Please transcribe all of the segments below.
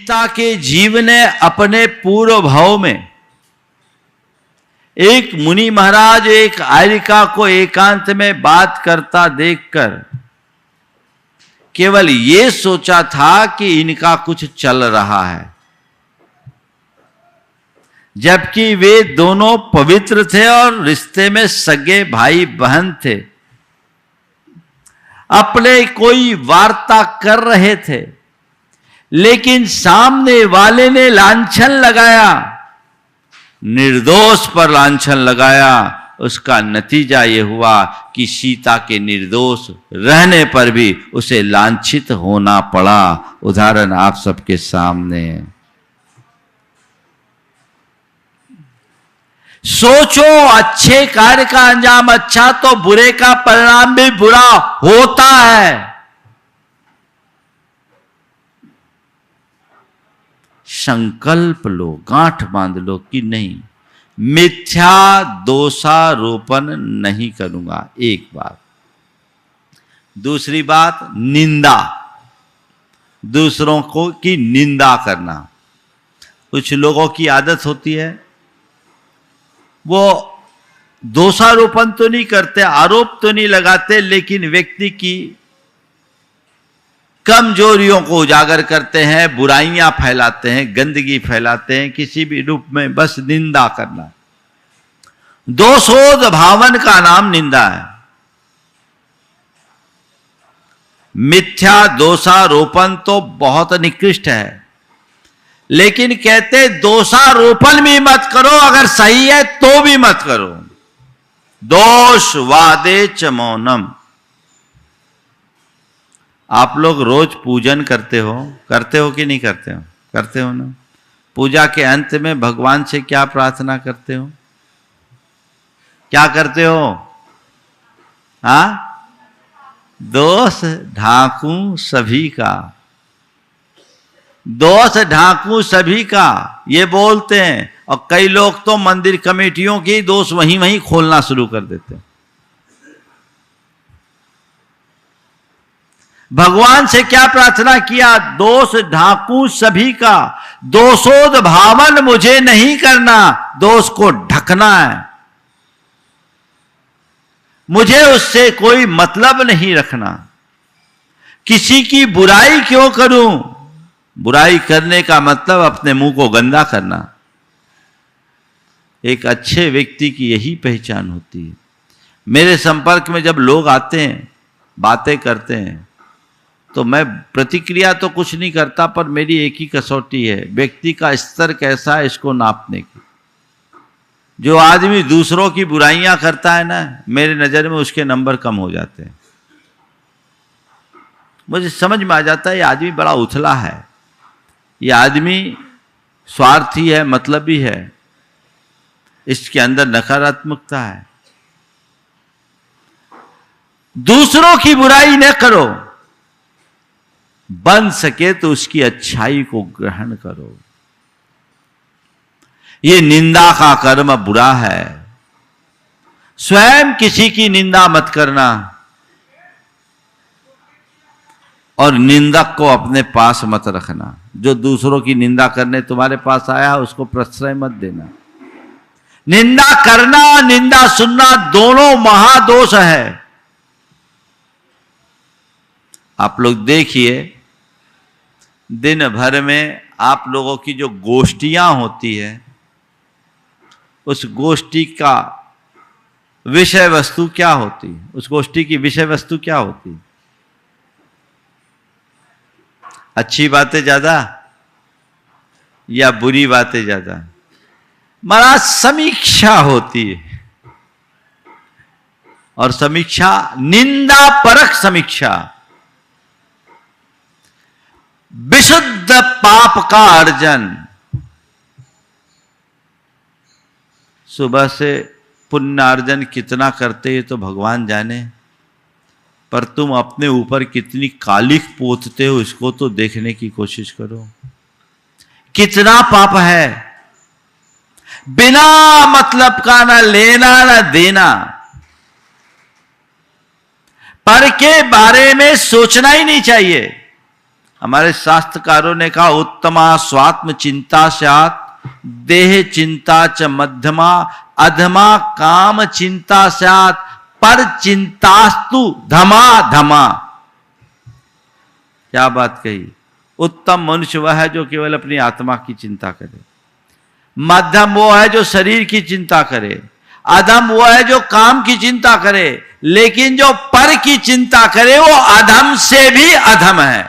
सीता के जीव ने अपने पूर्व भाव में एक मुनि महाराज एक आर्यिका को एकांत में बात करता देखकर केवल ये सोचा था कि इनका कुछ चल रहा है, जबकि वे दोनों पवित्र थे और रिश्ते में सगे भाई बहन थे। अपने कोई वार्ता कर रहे थे, लेकिन सामने वाले ने लांछन लगाया, निर्दोष पर लांछन लगाया। उसका नतीजा यह हुआ कि सीता के निर्दोष रहने पर भी उसे लांछित होना पड़ा। उदाहरण आप सबके सामने है। सोचो, अच्छे कार्य का अंजाम अच्छा तो बुरे का परिणाम भी बुरा होता है। संकल्प लो, गांठ बांध लो कि नहीं, मिथ्या दोषारोपण नहीं करूंगा। एक बात। दूसरी बात, निंदा, दूसरों को की निंदा करना। कुछ लोगों की आदत होती है, वो दोषारोपण तो नहीं करते, आरोप तो नहीं लगाते, लेकिन व्यक्ति की कमजोरियों को उजागर करते हैं, बुराइयां फैलाते हैं, गंदगी फैलाते हैं, किसी भी रूप में बस निंदा करना। दोषोद भावन का नाम निंदा है। मिथ्या दोषारोपण तो बहुत निकृष्ट है, लेकिन कहते दोषारोपण भी मत करो, अगर सही है तो भी मत करो। दोष वादे च मौनम। आप लोग रोज पूजन करते हो कि नहीं करते हो? करते हो ना। पूजा के अंत में भगवान से क्या प्रार्थना करते हो? क्या करते हो? हाँ, दोष ढांकूं सभी का, दोष ढांकूं सभी का, ये बोलते हैं। और कई लोग तो मंदिर कमेटियों की दोष वहीं खोलना शुरू कर देते हैं। भगवान से क्या प्रार्थना किया? दोष ढांकूं सभी का, दोषोद भावन मुझे नहीं करना, दोष को ढकना है, मुझे उससे कोई मतलब नहीं रखना। किसी की बुराई क्यों करूं? बुराई करने का मतलब अपने मुंह को गंदा करना। एक अच्छे व्यक्ति की यही पहचान होती है। मेरे संपर्क में जब लोग आते हैं, बातें करते हैं, तो मैं प्रतिक्रिया तो कुछ नहीं करता, पर मेरी एक ही कसौटी है, व्यक्ति का स्तर कैसा है इसको नापने की। जो आदमी दूसरों की बुराइयां करता है ना, मेरे नजर में उसके नंबर कम हो जाते हैं। मुझे समझ में आ जाता है ये आदमी बड़ा उथला है, ये आदमी स्वार्थी है, मतलबी है, इसके अंदर नकारात्मकता है। दूसरों की बुराई न करो, बन सके तो उसकी अच्छाई को ग्रहण करो। ये निंदा का कर्म बुरा है। स्वयं किसी की निंदा मत करना और निंदक को अपने पास मत रखना। जो दूसरों की निंदा करने तुम्हारे पास आया उसको प्रश्रय मत देना। निंदा करना, निंदा सुनना दोनों महादोष है। आप लोग देखिए, दिन भर में आप लोगों की जो गोष्ठियां होती है, उस गोष्ठी का विषय वस्तु क्या होती है? उस गोष्ठी की विषय वस्तु क्या होती है? अच्छी बातें ज्यादा या बुरी बातें ज्यादा? महाराज समीक्षा होती है, और समीक्षा निंदा परक समीक्षा, विशुद्ध पाप का अर्जन। सुबह से पुण्यार्जन कितना करते हैं तो भगवान जाने, पर तुम अपने ऊपर कितनी कालिख पोतते हो इसको तो देखने की कोशिश करो। कितना पाप है, बिना मतलब का ना लेना ना देना, पर के बारे में सोचना ही नहीं चाहिए। हमारे शास्त्रकारों ने कहा उत्तमा स्वात्म चिंता स्यात् देह चिंता च मध्यमा अधमा काम चिंता स्यात् पर चिंतास्तु धमा धमा। क्या बात कही। उत्तम मनुष्य वह है जो केवल अपनी आत्मा की चिंता करे, मध्यम वो है जो शरीर की चिंता करे, अधम वो है जो काम की चिंता करे, लेकिन जो पर की चिंता करे वो अधम से भी अधम है,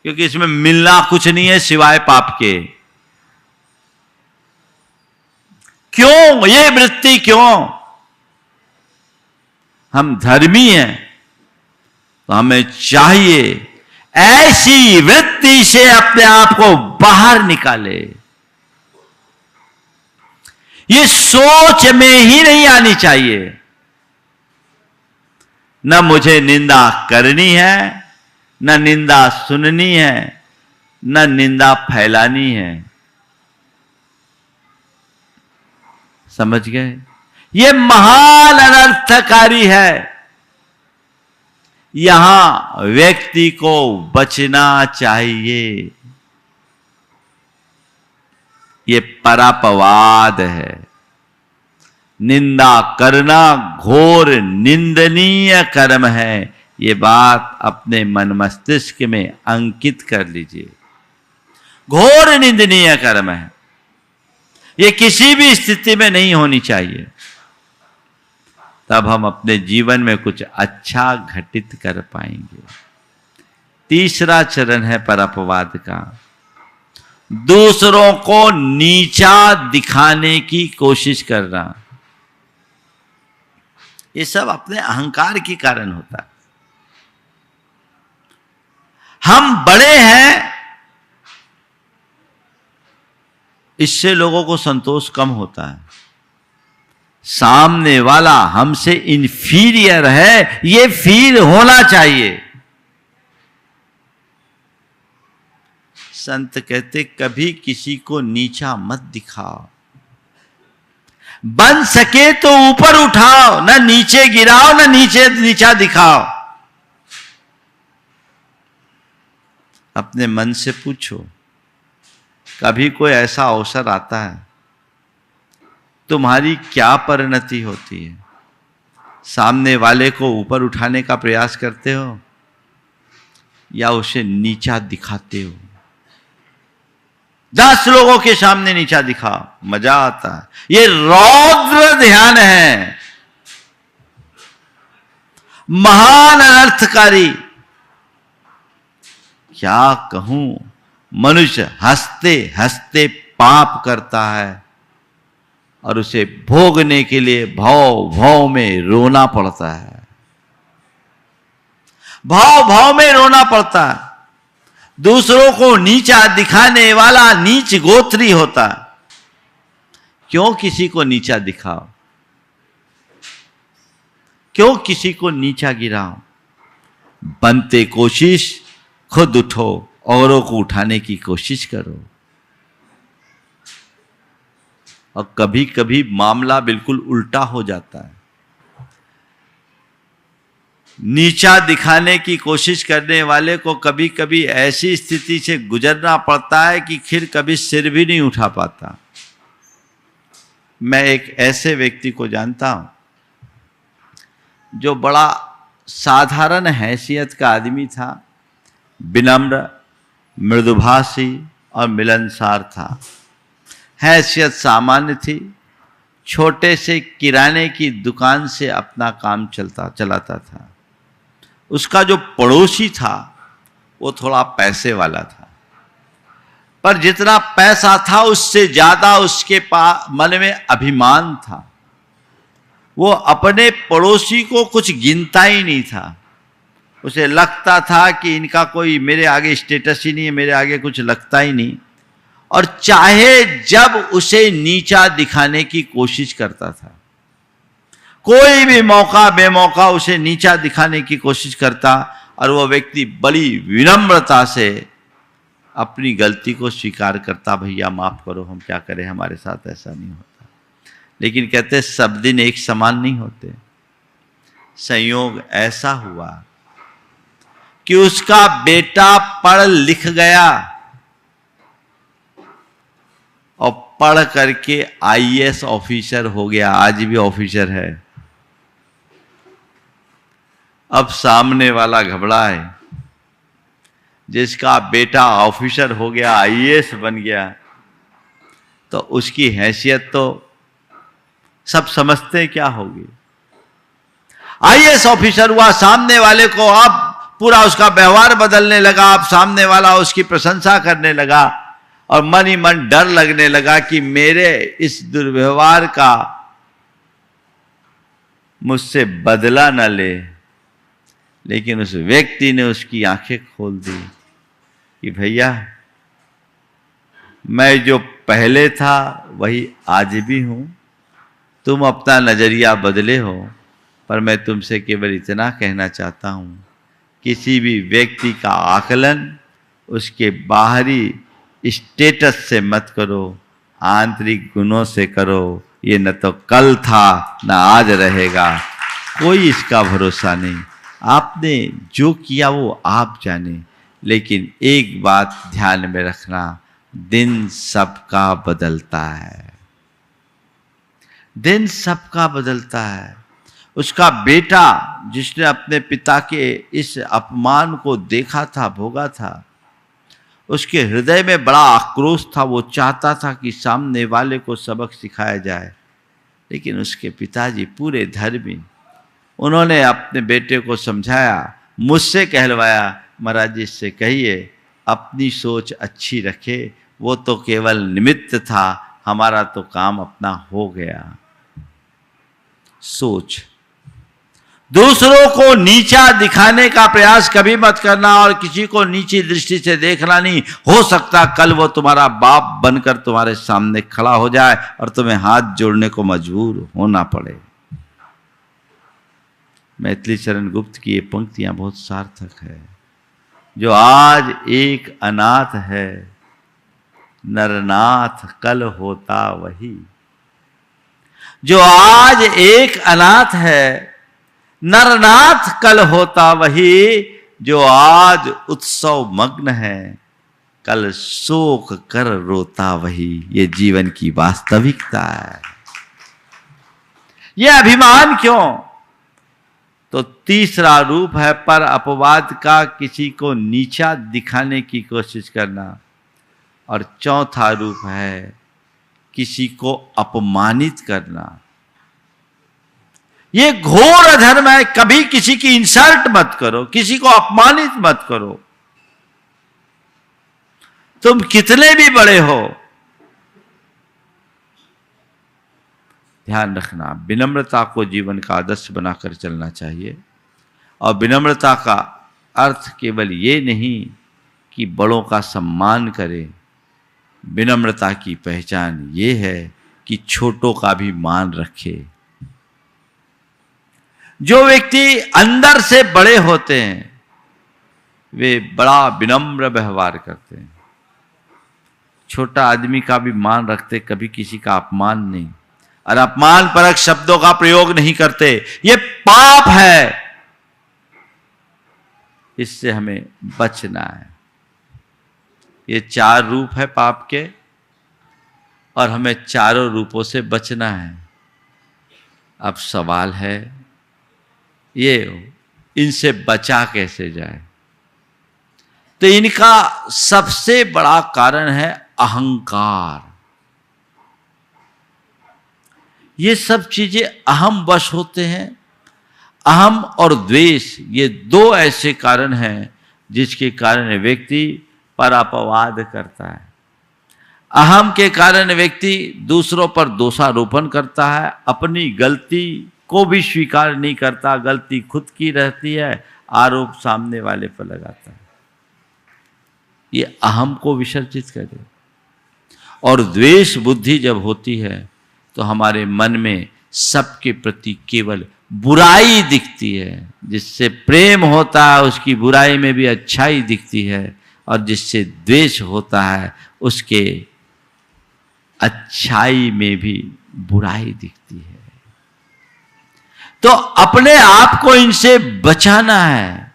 क्योंकि इसमें मिलना कुछ नहीं है सिवाय पाप के। क्यों ये वृत्ति, क्यों? हम धर्मी हैं तो हमें चाहिए ऐसी वृत्ति से अपने आप को बाहर निकाले। ये सोच में ही नहीं आनी चाहिए, न मुझे निंदा करनी है, न निंदा सुननी है, न निंदा फैलानी है। समझ गए? ये महान अनर्थकारी है। यहां व्यक्ति को बचना चाहिए। ये परापवाद है। निंदा करना घोर निंदनीय कर्म है। ये बात अपने मन मस्तिष्क में अंकित कर लीजिए। घोर निंदनीय कर्म है। ये किसी भी स्थिति में नहीं होनी चाहिए। तब हम अपने जीवन में कुछ अच्छा घटित कर पाएंगे। तीसरा चरण है परापवाद का, दूसरों को नीचा दिखाने की कोशिश करना। ये सब अपने अहंकार के कारण होता है। हम बड़े हैं, इससे लोगों को संतोष कम होता है। सामने वाला हमसे इंफीरियर है, ये फील होना चाहिए। संत कहते कभी किसी को नीचा मत दिखाओ, बन सके तो ऊपर उठाओ, ना नीचे गिराओ, ना नीचा दिखाओ। अपने मन से पूछो, कभी कोई ऐसा अवसर आता है, तुम्हारी क्या परिणति होती है? सामने वाले को ऊपर उठाने का प्रयास करते हो या उसे नीचा दिखाते हो? 10 लोगों के सामने नीचा दिखाओ, मजा आता है। ये रौद्र ध्यान है, महान अनर्थकारी। क्या कहूं, मनुष्य हंसते हंसते पाप करता है और उसे भोगने के लिए भाव भाव में रोना पड़ता है। भाव भाव में रोना पड़ता है। दूसरों को नीचा दिखाने वाला नीच गोत्री होता है। क्यों किसी को नीचा दिखाओ? क्यों किसी को नीचा गिराओ? बनते कोशिश खुद उठो, औरों को उठाने की कोशिश करो। और कभी कभी मामला बिल्कुल उल्टा हो जाता है। नीचा दिखाने की कोशिश करने वाले को कभी कभी ऐसी स्थिति से गुजरना पड़ता है कि फिर कभी सिर भी नहीं उठा पाता। मैं एक ऐसे व्यक्ति को जानता हूं जो बड़ा साधारण हैसियत का आदमी था, विनम्र, मृदुभाषी और मिलनसार था। हैसियत सामान्य थी। छोटे से किराने की दुकान से अपना काम चलाता था। उसका जो पड़ोसी था वो थोड़ा पैसे वाला था, पर जितना पैसा था उससे ज्यादा उसके मन में अभिमान था। वो अपने पड़ोसी को कुछ गिनता ही नहीं था। उसे लगता था कि इनका कोई मेरे आगे स्टेटस ही नहीं है, मेरे आगे कुछ लगता ही नहीं। और चाहे जब उसे नीचा दिखाने की कोशिश करता था, कोई भी मौका बेमौका उसे नीचा दिखाने की कोशिश करता, और वह व्यक्ति बड़ी विनम्रता से अपनी गलती को स्वीकार करता, भैया माफ करो, हम क्या करें, हमारे साथ ऐसा नहीं होता। लेकिन कहते सब दिन एक समान नहीं होते। संयोग ऐसा हुआ कि उसका बेटा पढ़ लिख गया और पढ़ करके आईएएस ऑफिसर हो गया, आज भी ऑफिसर है। अब सामने वाला घबरा है, जिसका बेटा ऑफिसर हो गया, आईएएस बन गया, तो उसकी हैसियत तो सब समझते हैं क्या होगी। आईएएस ऑफिसर हुआ, सामने वाले को अब पूरा उसका व्यवहार बदलने लगा, अब सामने वाला उसकी प्रशंसा करने लगा और मन ही मन डर लगने लगा कि मेरे इस दुर्व्यवहार का मुझसे बदला न ले। लेकिन उस व्यक्ति ने उसकी आंखें खोल दी कि भैया, मैं जो पहले था वही आज भी हूं, तुम अपना नजरिया बदले हो, पर मैं तुमसे केवल इतना कहना चाहता हूं, किसी भी व्यक्ति का आकलन उसके बाहरी स्टेटस से मत करो, आंतरिक गुणों से करो। ये न तो कल था न आज रहेगा, कोई इसका भरोसा नहीं। आपने जो किया वो आप जाने, लेकिन एक बात ध्यान में रखना, दिन सबका बदलता है, दिन सबका बदलता है। उसका बेटा जिसने अपने पिता के इस अपमान को देखा था, भोगा था, उसके हृदय में बड़ा आक्रोश था। वो चाहता था कि सामने वाले को सबक सिखाया जाए, लेकिन उसके पिताजी पूरे धर्मी, उन्होंने अपने बेटे को समझाया, मुझसे कहलवाया, महाराज जी से कहिए अपनी सोच अच्छी रखे, वो तो केवल निमित्त था, हमारा तो काम अपना हो गया। सोच, दूसरों को नीचा दिखाने का प्रयास कभी मत करना और किसी को नीची दृष्टि से देखना नहीं। हो सकता कल वो तुम्हारा बाप बनकर तुम्हारे सामने खड़ा हो जाए और तुम्हें हाथ जोड़ने को मजबूर होना पड़े। मैथिली चरण गुप्त की ये पंक्तियां बहुत सार्थक है। जो आज एक अनाथ है, नरनाथ कल होता वही। जो आज एक अनाथ है, नरनाथ कल होता वही। जो आज उत्सव मग्न है, कल शोक कर रोता वही। ये जीवन की वास्तविकता है। ये अभिमान क्यों? तो तीसरा रूप है पर अपवाद का, किसी को नीचा दिखाने की कोशिश करना। और चौथा रूप है किसी को अपमानित करना। ये घोर अधर्म है। कभी किसी की इंसल्ट मत करो, किसी को अपमानित मत करो। तुम कितने भी बड़े हो, ध्यान रखना, विनम्रता को जीवन का आदर्श बनाकर चलना चाहिए। और विनम्रता का अर्थ केवल ये नहीं कि बड़ों का सम्मान करें। विनम्रता की पहचान ये है कि छोटों का भी मान रखे। जो व्यक्ति अंदर से बड़े होते हैं वे बड़ा विनम्र व्यवहार करते हैं। छोटा आदमी का भी मान रखते, कभी किसी का अपमान नहीं, और अपमान परक शब्दों का प्रयोग नहीं करते। ये पाप है, इससे हमें बचना है। ये चार रूप है पाप के, और हमें चारों रूपों से बचना है। अब सवाल है ये इनसे बचा कैसे जाए? तो इनका सबसे बड़ा कारण है अहंकार। ये सब चीजें अहम वश होते हैं। अहम और द्वेष, ये दो ऐसे कारण हैं जिसके कारण व्यक्ति पर अपवाद करता है। अहम के कारण व्यक्ति दूसरों पर दोषारोपण करता है, अपनी गलती को भी स्वीकार नहीं करता, गलती खुद की रहती है, आरोप सामने वाले पर लगाता है। ये अहम को विसर्जित करे। और द्वेष बुद्धि जब होती है तो हमारे मन में सबके प्रति केवल बुराई दिखती है। जिससे प्रेम होता है उसकी बुराई में भी अच्छाई दिखती है, और जिससे द्वेष होता है उसके अच्छाई में भी बुराई दिखती है। तो अपने आप को इनसे बचाना है।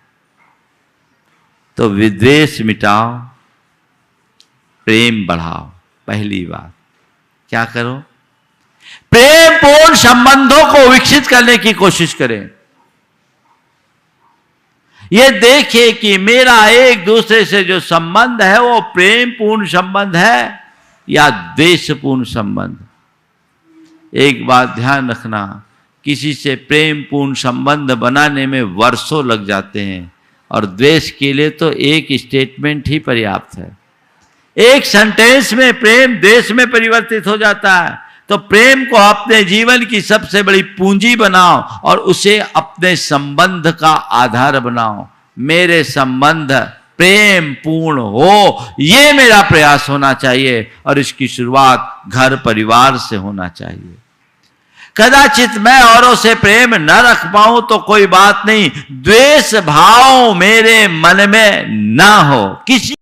तो विद्वेष मिटाओ, प्रेम बढ़ाओ। पहली बात क्या करो? प्रेम पूर्ण संबंधों को विकसित करने की कोशिश करें। ये देखिए कि मेरा एक दूसरे से जो संबंध है वो प्रेम पूर्ण संबंध है या द्वेषपूर्ण संबंध। एक बात ध्यान रखना, किसी से प्रेम पूर्ण संबंध बनाने में वर्षों लग जाते हैं और द्वेष के लिए तो एक स्टेटमेंट ही पर्याप्त है। एक सेंटेंस में प्रेम द्वेष में परिवर्तित हो जाता है। तो प्रेम को अपने जीवन की सबसे बड़ी पूंजी बनाओ और उसे अपने संबंध का आधार बनाओ। मेरे संबंध प्रेम पूर्ण हो, ये मेरा प्रयास होना चाहिए और इसकी शुरुआत घर परिवार से होना चाहिए। कदाचित मैं औरों से प्रेम न रख पाऊं तो कोई बात नहीं, द्वेष भाव मेरे मन में ना हो। किसी